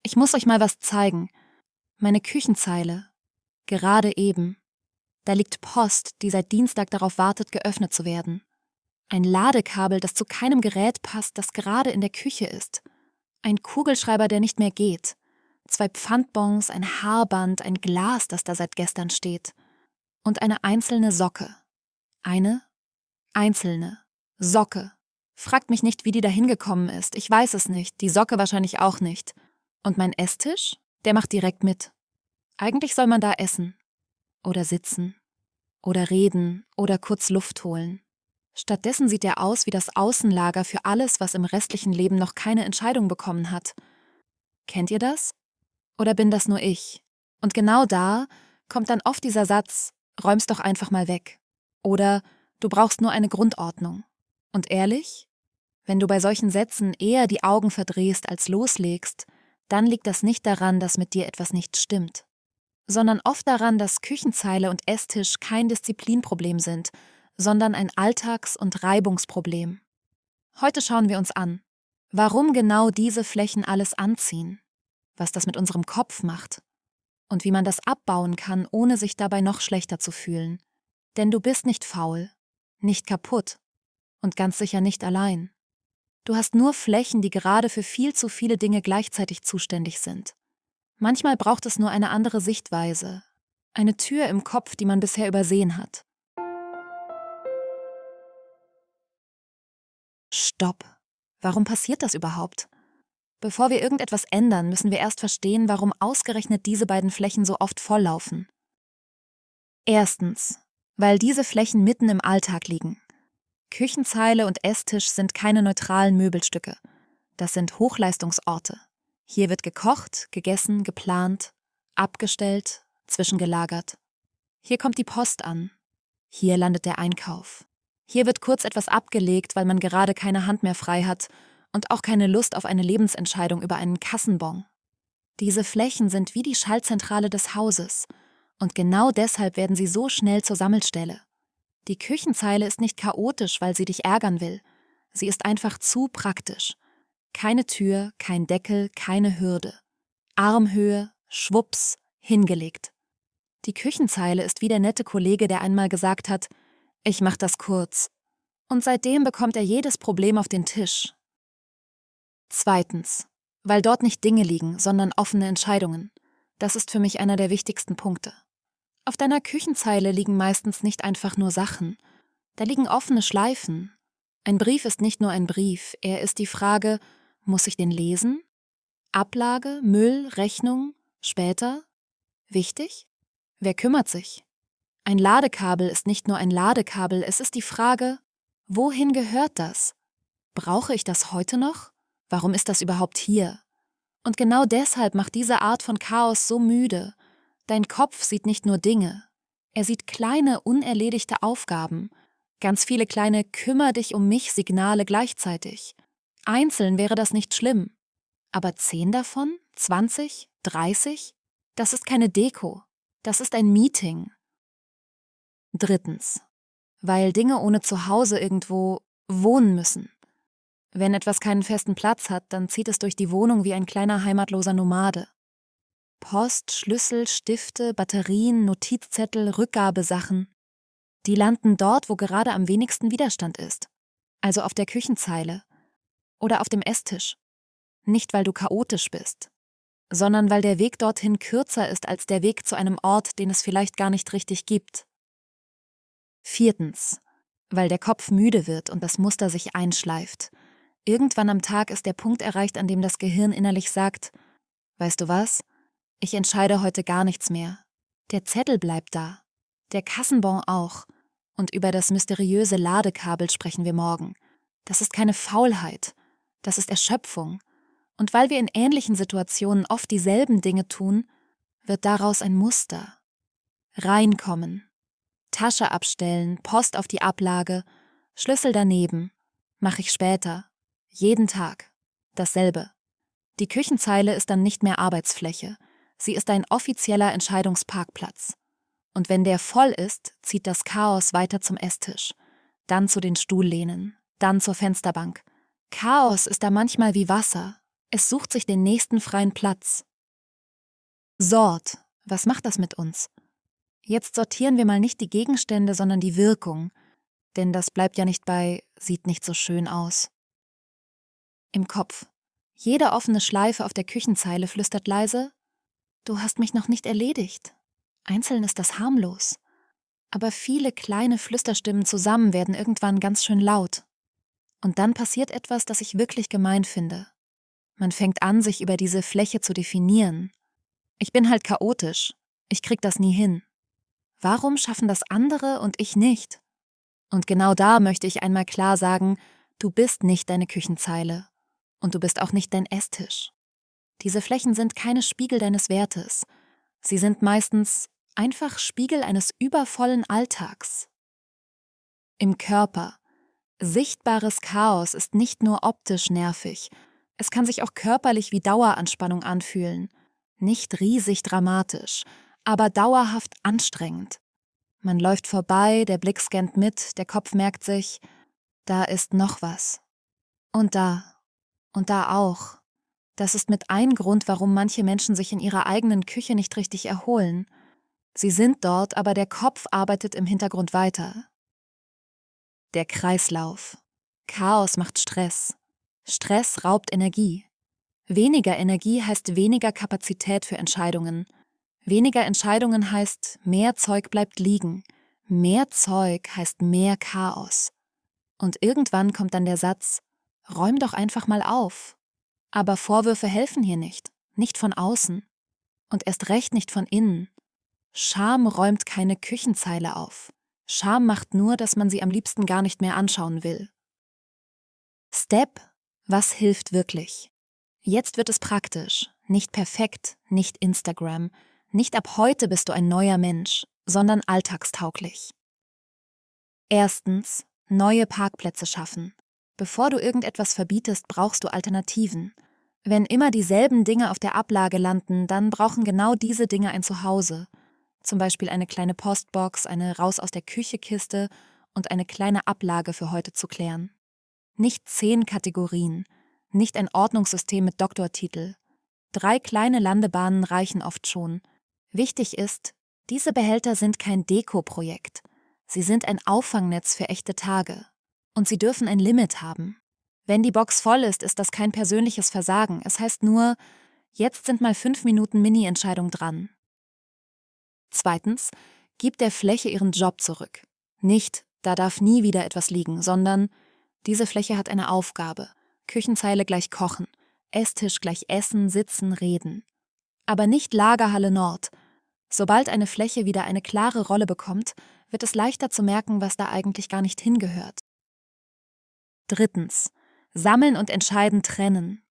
Ich muss euch mal was zeigen. Meine Küchenzeile. Gerade eben. Da liegt Post, die seit Dienstag darauf wartet, geöffnet zu werden. Ein Ladekabel, das zu keinem Gerät passt, das gerade in der Küche ist. Ein Kugelschreiber, der nicht mehr geht. 2 Pfandbons, ein Haarband, ein Glas, das da seit gestern steht. Und eine einzelne Socke. Eine einzelne Socke. Fragt mich nicht, wie die da hingekommen ist. Ich weiß es nicht. Die Socke wahrscheinlich auch nicht. Und mein Esstisch? Der macht direkt mit. Eigentlich soll man da essen. Oder sitzen. Oder reden. Oder kurz Luft holen. Stattdessen sieht er aus wie das Außenlager für alles, was im restlichen Leben noch keine Entscheidung bekommen hat. Kennt ihr das? Oder bin das nur ich? Und genau da kommt dann oft dieser Satz, räum's doch einfach mal weg. Oder du brauchst nur eine Grundordnung. Und ehrlich? Wenn du bei solchen Sätzen eher die Augen verdrehst als loslegst, dann liegt das nicht daran, dass mit dir etwas nicht stimmt, sondern oft daran, dass Küchenzeile und Esstisch kein Disziplinproblem sind, sondern ein Alltags- und Reibungsproblem. Heute schauen wir uns an, warum genau diese Flächen alles anziehen, was das mit unserem Kopf macht und wie man das abbauen kann, ohne sich dabei noch schlechter zu fühlen. Denn du bist nicht faul, nicht kaputt und ganz sicher nicht allein. Du hast nur Flächen, die gerade für viel zu viele Dinge gleichzeitig zuständig sind. Manchmal braucht es nur eine andere Sichtweise, eine Tür im Kopf, die man bisher übersehen hat. Stopp! Warum passiert das überhaupt? Bevor wir irgendetwas ändern, müssen wir erst verstehen, warum ausgerechnet diese beiden Flächen so oft volllaufen. Erstens, weil diese Flächen mitten im Alltag liegen. Küchenzeile und Esstisch sind keine neutralen Möbelstücke. Das sind Hochleistungsorte. Hier wird gekocht, gegessen, geplant, abgestellt, zwischengelagert. Hier kommt die Post an. Hier landet der Einkauf. Hier wird kurz etwas abgelegt, weil man gerade keine Hand mehr frei hat und auch keine Lust auf eine Lebensentscheidung über einen Kassenbon. Diese Flächen sind wie die Schaltzentrale des Hauses und genau deshalb werden sie so schnell zur Sammelstelle. Die Küchenzeile ist nicht chaotisch, weil sie dich ärgern will. Sie ist einfach zu praktisch. Keine Tür, kein Deckel, keine Hürde. Armhöhe, schwupps, hingelegt. Die Küchenzeile ist wie der nette Kollege, der einmal gesagt hat, ich mach das kurz. Und seitdem bekommt er jedes Problem auf den Tisch. Zweitens, weil dort nicht Dinge liegen, sondern offene Entscheidungen. Das ist für mich einer der wichtigsten Punkte. Auf deiner Küchenzeile liegen meistens nicht einfach nur Sachen. Da liegen offene Schleifen. Ein Brief ist nicht nur ein Brief, er ist die Frage, muss ich den lesen? Ablage, Müll, Rechnung, später? Wichtig? Wer kümmert sich? Ein Ladekabel ist nicht nur ein Ladekabel, es ist die Frage, wohin gehört das? Brauche ich das heute noch? Warum ist das überhaupt hier? Und genau deshalb macht diese Art von Chaos so müde. Dein Kopf sieht nicht nur Dinge, er sieht kleine, unerledigte Aufgaben, ganz viele kleine Kümmer-dich-um-mich-Signale gleichzeitig. Einzeln wäre das nicht schlimm, aber 10 davon? 20? 30? Das ist keine Deko, das ist ein Meeting. Drittens, weil Dinge ohne Zuhause irgendwo wohnen müssen. Wenn etwas keinen festen Platz hat, dann zieht es durch die Wohnung wie ein kleiner heimatloser Nomade. Post, Schlüssel, Stifte, Batterien, Notizzettel, Rückgabesachen. Die landen dort, wo gerade am wenigsten Widerstand ist. Also auf der Küchenzeile. Oder auf dem Esstisch. Nicht, weil du chaotisch bist, sondern weil der Weg dorthin kürzer ist als der Weg zu einem Ort, den es vielleicht gar nicht richtig gibt. Viertens, weil der Kopf müde wird und das Muster sich einschleift. Irgendwann am Tag ist der Punkt erreicht, an dem das Gehirn innerlich sagt, weißt du was? Ich entscheide heute gar nichts mehr. Der Zettel bleibt da. Der Kassenbon auch. Und über das mysteriöse Ladekabel sprechen wir morgen. Das ist keine Faulheit. Das ist Erschöpfung. Und weil wir in ähnlichen Situationen oft dieselben Dinge tun, wird daraus ein Muster. Reinkommen. Tasche abstellen, Post auf die Ablage, Schlüssel daneben. Mach ich später. Jeden Tag. Dasselbe. Die Küchenzeile ist dann nicht mehr Arbeitsfläche. Sie ist ein offizieller Entscheidungsparkplatz. Und wenn der voll ist, zieht das Chaos weiter zum Esstisch, dann zu den Stuhllehnen, dann zur Fensterbank. Chaos ist da manchmal wie Wasser. Es sucht sich den nächsten freien Platz. Sort, was macht das mit uns? Jetzt sortieren wir mal nicht die Gegenstände, sondern die Wirkung, denn das bleibt ja nicht bei, sieht nicht so schön aus. Im Kopf. Jede offene Schleife auf der Küchenzeile flüstert leise: Du hast mich noch nicht erledigt. Einzeln ist das harmlos. Aber viele kleine Flüsterstimmen zusammen werden irgendwann ganz schön laut. Und dann passiert etwas, das ich wirklich gemein finde. Man fängt an, sich über diese Fläche zu definieren. Ich bin halt chaotisch. Ich krieg das nie hin. Warum schaffen das andere und ich nicht? Und genau da möchte ich einmal klar sagen, du bist nicht deine Küchenzeile. Und du bist auch nicht dein Esstisch. Diese Flächen sind keine Spiegel deines Wertes. Sie sind meistens einfach Spiegel eines übervollen Alltags. Im Körper. Sichtbares Chaos ist nicht nur optisch nervig. Es kann sich auch körperlich wie Daueranspannung anfühlen. Nicht riesig dramatisch, aber dauerhaft anstrengend. Man läuft vorbei, der Blick scannt mit, der Kopf merkt sich, da ist noch was. Und da auch. Das ist mit ein Grund, warum manche Menschen sich in ihrer eigenen Küche nicht richtig erholen. Sie sind dort, aber der Kopf arbeitet im Hintergrund weiter. Der Kreislauf. Chaos macht Stress. Stress raubt Energie. Weniger Energie heißt weniger Kapazität für Entscheidungen. Weniger Entscheidungen heißt, mehr Zeug bleibt liegen. Mehr Zeug heißt mehr Chaos. Und irgendwann kommt dann der Satz: Räum doch einfach mal auf. Aber Vorwürfe helfen hier nicht. Nicht von außen. Und erst recht nicht von innen. Scham räumt keine Küchenzeile auf. Scham macht nur, dass man sie am liebsten gar nicht mehr anschauen will. Step: Was hilft wirklich? Jetzt wird es praktisch. Nicht perfekt, nicht Instagram. Nicht ab heute bist du ein neuer Mensch, sondern alltagstauglich. Erstens: Neue Parkplätze schaffen. Bevor du irgendetwas verbietest, brauchst du Alternativen. Wenn immer dieselben Dinge auf der Ablage landen, dann brauchen genau diese Dinge ein Zuhause. Zum Beispiel eine kleine Postbox, eine Raus-aus-der-Küche-Kiste und eine kleine Ablage für heute zu klären. Nicht 10 Kategorien, nicht ein Ordnungssystem mit Doktortitel. 3 kleine Landebahnen reichen oft schon. Wichtig ist, diese Behälter sind kein Deko-Projekt. Sie sind ein Auffangnetz für echte Tage. Und sie dürfen ein Limit haben. Wenn die Box voll ist, ist das kein persönliches Versagen. Es heißt nur, jetzt sind mal 5 Minuten Mini-Entscheidung dran. Zweitens: Gib der Fläche ihren Job zurück. Nicht, da darf nie wieder etwas liegen, sondern diese Fläche hat eine Aufgabe. Küchenzeile gleich Kochen, Esstisch gleich Essen, Sitzen, Reden. Aber nicht Lagerhalle Nord. Sobald eine Fläche wieder eine klare Rolle bekommt, wird es leichter zu merken, was da eigentlich gar nicht hingehört. Drittens: Sammeln und Entscheiden trennen.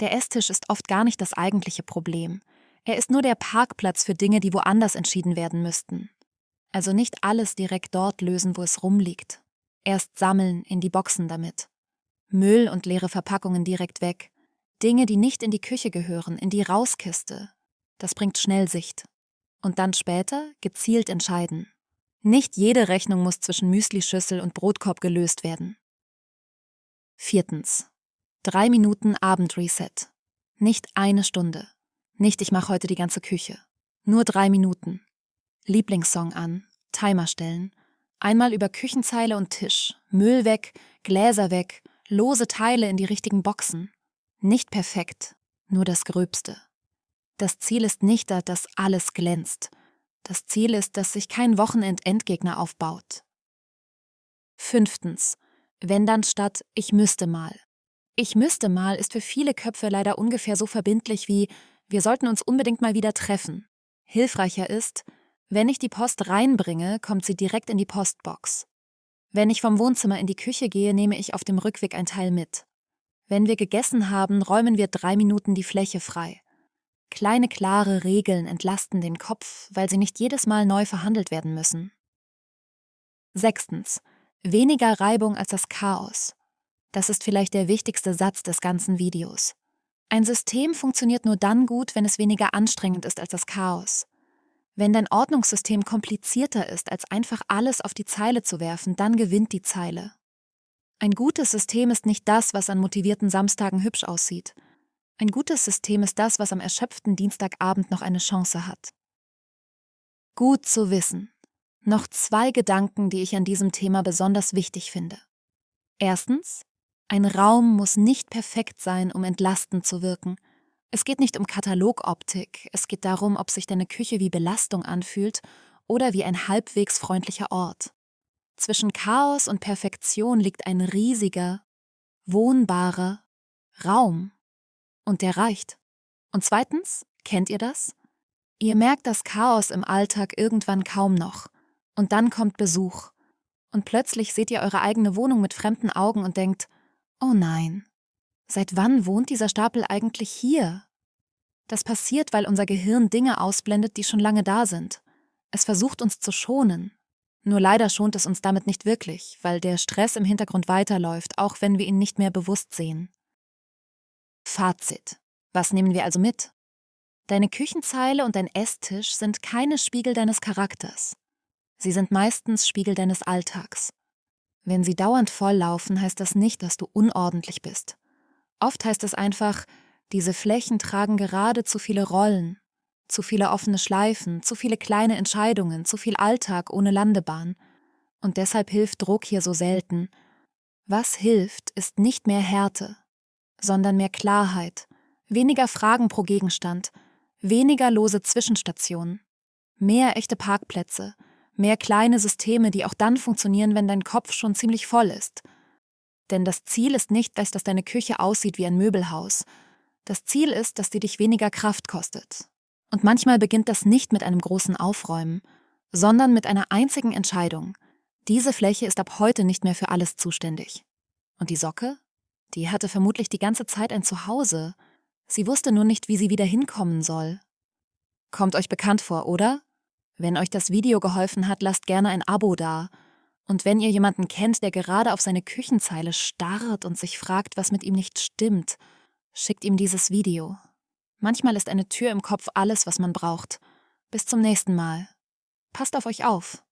Der Esstisch ist oft gar nicht das eigentliche Problem. Er ist nur der Parkplatz für Dinge, die woanders entschieden werden müssten. Also nicht alles direkt dort lösen, wo es rumliegt. Erst sammeln, in die Boxen damit. Müll und leere Verpackungen direkt weg. Dinge, die nicht in die Küche gehören, in die Rauskiste. Das bringt schnell Sicht. Und dann später gezielt entscheiden. Nicht jede Rechnung muss zwischen Müslischüssel und Brotkorb gelöst werden. Viertens: 3 Minuten Abendreset. Nicht 1 Stunde. Nicht, ich mache heute die ganze Küche. Nur 3 Minuten. Lieblingssong an, Timer stellen. Einmal über Küchenzeile und Tisch. Müll weg, Gläser weg, lose Teile in die richtigen Boxen. Nicht perfekt, nur das Gröbste. Das Ziel ist nicht, dass alles glänzt. Das Ziel ist, dass sich kein Wochenend-Endgegner aufbaut. Fünftens: Wenn dann statt ich müsste mal. Ich müsste mal ist für viele Köpfe leider ungefähr so verbindlich wie wir sollten uns unbedingt mal wieder treffen. Hilfreicher ist, wenn ich die Post reinbringe, kommt sie direkt in die Postbox. Wenn ich vom Wohnzimmer in die Küche gehe, nehme ich auf dem Rückweg ein Teil mit. Wenn wir gegessen haben, räumen wir 3 Minuten die Fläche frei. Kleine, klare Regeln entlasten den Kopf, weil sie nicht jedes Mal neu verhandelt werden müssen. Sechstens: Weniger Reibung als das Chaos. Das ist vielleicht der wichtigste Satz des ganzen Videos. Ein System funktioniert nur dann gut, wenn es weniger anstrengend ist als das Chaos. Wenn dein Ordnungssystem komplizierter ist, als einfach alles auf die Zeile zu werfen, dann gewinnt die Zeile. Ein gutes System ist nicht das, was an motivierten Samstagen hübsch aussieht. Ein gutes System ist das, was am erschöpften Dienstagabend noch eine Chance hat. Gut zu wissen. Noch 2 Gedanken, die ich an diesem Thema besonders wichtig finde. Erstens, ein Raum muss nicht perfekt sein, um entlastend zu wirken. Es geht nicht um Katalogoptik, es geht darum, ob sich deine Küche wie Belastung anfühlt oder wie ein halbwegs freundlicher Ort. Zwischen Chaos und Perfektion liegt ein riesiger, wohnbarer Raum. Und der reicht. Und zweitens, kennt ihr das? Ihr merkt das Chaos im Alltag irgendwann kaum noch. Und dann kommt Besuch. Und plötzlich seht ihr eure eigene Wohnung mit fremden Augen und denkt, oh nein, seit wann wohnt dieser Stapel eigentlich hier? Das passiert, weil unser Gehirn Dinge ausblendet, die schon lange da sind. Es versucht uns zu schonen. Nur leider schont es uns damit nicht wirklich, weil der Stress im Hintergrund weiterläuft, auch wenn wir ihn nicht mehr bewusst sehen. Fazit. Was nehmen wir also mit? Deine Küchenzeile und dein Esstisch sind keine Spiegel deines Charakters. Sie sind meistens Spiegel deines Alltags. Wenn sie dauernd volllaufen, heißt das nicht, dass du unordentlich bist. Oft heißt es einfach, diese Flächen tragen gerade zu viele Rollen, zu viele offene Schleifen, zu viele kleine Entscheidungen, zu viel Alltag ohne Landebahn. Und deshalb hilft Druck hier so selten. Was hilft, ist nicht mehr Härte, sondern mehr Klarheit, weniger Fragen pro Gegenstand, weniger lose Zwischenstationen, mehr echte Parkplätze, mehr kleine Systeme, die auch dann funktionieren, wenn dein Kopf schon ziemlich voll ist. Denn das Ziel ist nicht, dass deine Küche aussieht wie ein Möbelhaus. Das Ziel ist, dass die dich weniger Kraft kostet. Und manchmal beginnt das nicht mit einem großen Aufräumen, sondern mit einer einzigen Entscheidung. Diese Fläche ist ab heute nicht mehr für alles zuständig. Und die Socke? Die hatte vermutlich die ganze Zeit ein Zuhause. Sie wusste nur nicht, wie sie wieder hinkommen soll. Kommt euch bekannt vor, oder? Wenn euch das Video geholfen hat, lasst gerne ein Abo da. Und wenn ihr jemanden kennt, der gerade auf seine Küchenzeile starrt und sich fragt, was mit ihm nicht stimmt, schickt ihm dieses Video. Manchmal ist eine Tür im Kopf alles, was man braucht. Bis zum nächsten Mal. Passt auf euch auf.